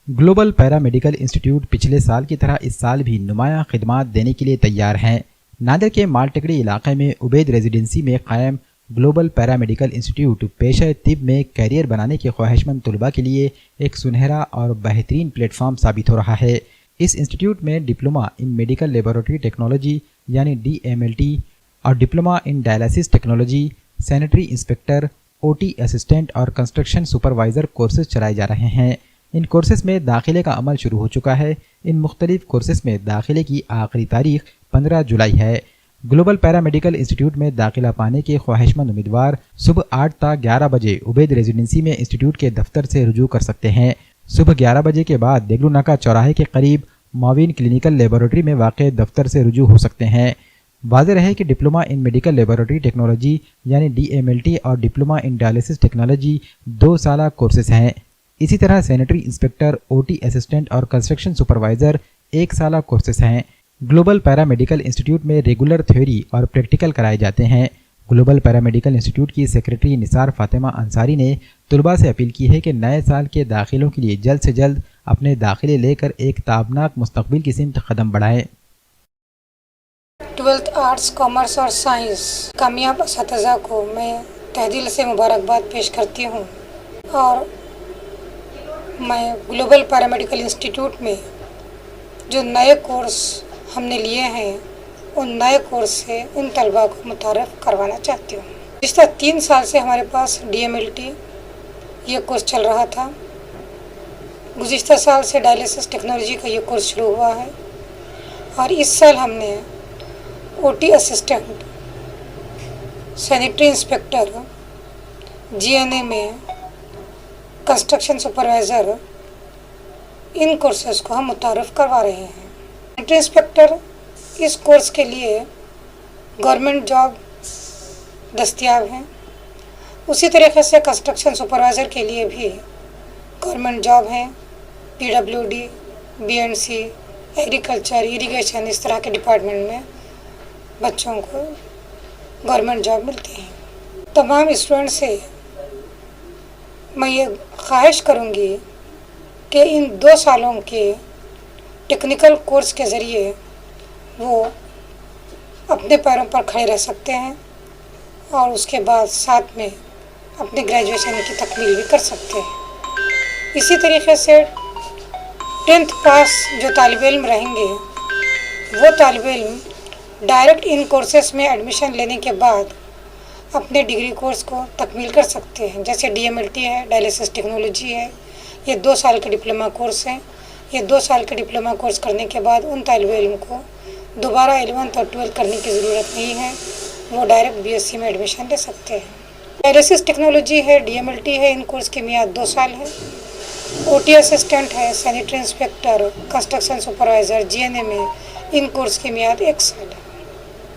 Global پیرا medical institute پچھلے سال کی طرح اس سال بھی نمایاں خدمات دینے کے لیے تیار ہیں۔ نادر کے مالٹکڑی علاقے میں عبید ریزیڈنسی میں قائم گلوبل پیرا میڈیکل انسٹیٹیوٹ پیشہ طب میں کیریئر بنانے کے خواہش مند طلباء کے لیے ایک سنہرا اور بہترین پلیٹ فارم ثابت ہو رہا ہے۔ اس انسٹیٹیوٹ میں diploma in medical laboratory technology یعنی DMLT اور diploma in dialysis technology, sanitary inspector, OT assistant اور کنسٹرکشن سپروائزر کورسز چلائے جا رہے ہیں۔ ان کورسز میں داخلے کا عمل شروع ہو چکا ہے۔ ان مختلف کورسز میں داخلے کی آخری تاریخ 15 جولائی ہے۔ گلوبل پیرا میڈیکل انسٹیٹیوٹ میں داخلہ پانے کے خواہش مند امیدوار صبح 8 تا 11 بجے عبید ریزیڈنسی میں انسٹیٹیوٹ کے دفتر سے رجوع کر سکتے ہیں۔ صبح 11 بجے کے بعد دیگلو ناکا چوراہے کے قریب معاون کلینیکل لیبارٹری میں واقع دفتر سے رجوع ہو سکتے ہیں۔ واضح رہے کہ diploma in medical laboratory technology یعنی DMLT اور ڈپلومہ ان ڈائلیسس ٹیکنالوجی 2 سالہ کورسز ہیں۔ اسی طرح سینیٹری انسپیکٹر، OT اسسٹنٹ اور کنسٹرکشن سپروائزر 1 سالہ کورسز ہیں۔ گلوبل پیرا میڈیکل انسٹیٹیوٹ میں ریگولر تھیوری اور پریکٹیکل کرائے جاتے ہیں۔ گلوبل پیرا میڈیکل انسٹیٹیوٹ کی سیکریٹری نثار فاطمہ انصاری نے طلباء سے اپیل کی ہے کہ نئے سال کے داخلوں کے لیے جلد سے جلد اپنے داخلے لے کر ایک تابناک مستقبل کی سمت قدم بڑھائیں۔ 12th آرٹس، کامرس اور سائنس کامیاب اساتذہ کو میں تہہ دل سے مبارکباد پیش کرتی ہوں، اور میں گلوبل پیرا میڈیکل انسٹیٹیوٹ میں جو نئے کورس ہم نے لیے ہیں ان نئے کورس سے ان طلباء کو متعارف کروانا چاہتی ہوں۔ گزشتہ 3 سال سے ہمارے پاس DMLT یہ کورس چل رہا تھا۔ گزشتہ سال سے ڈائلیسس ٹیکنالوجی کا یہ کورس شروع ہوا ہے، اور اس سال ہم نے OT assistant, sanitary inspector, GNA میں کنسٹرکشن سپروائزر ان کورسز کو ہم متعارف کروا رہے ہیں۔ سینیٹری انسپیکٹر اس کورس کے لیے گورنمنٹ جاب دستیاب ہیں، اسی طریقے سے کنسٹرکشن سپروائزر کے لیے بھی گورنمنٹ جاب ہیں۔ PWD، BNC، ایگریکلچر، اریگیشن، اس طرح کے ڈپارٹمنٹ میں بچوں کو گورنمنٹ جاب ملتی ہیں۔ تمام اسٹوڈنٹ سے میں یہ خواہش کروں گی کہ ان 2 سالوں کے ٹیکنیکل کورس کے ذریعے وہ اپنے پیروں پر کھڑے رہ سکتے ہیں، اور اس کے بعد ساتھ میں اپنے گریجویشن کی تکمیل بھی کر سکتے ہیں۔ اسی طریقے سے 10th پاس جو طالب علم رہیں گے وہ طالب علم ڈائریکٹ ان کورسز میں ایڈمیشن لینے کے بعد اپنے ڈگری کورس کو تکمیل کر سکتے ہیں، جیسے DMLT ہے، ڈائلیسس ٹیکنالوجی ہے۔ یہ 2 سال کے ڈپلومہ کورس ہیں۔ یہ 2 سال کے ڈپلومہ کورس کرنے کے بعد ان طالب علم کو دوبارہ 11th اور 12th کرنے کی ضرورت نہیں ہے، وہ ڈائریکٹ BSc میں ایڈمیشن لے سکتے ہیں۔ ڈائلیسس ٹیکنالوجی ہے، DMLT ہے، ان کورس کی میعاد 2 سال ہے۔ OT اسسٹنٹ ہے، sanitary inspector, construction supervisor, GNA میں ان کورس کی میعاد 1 سال ہے۔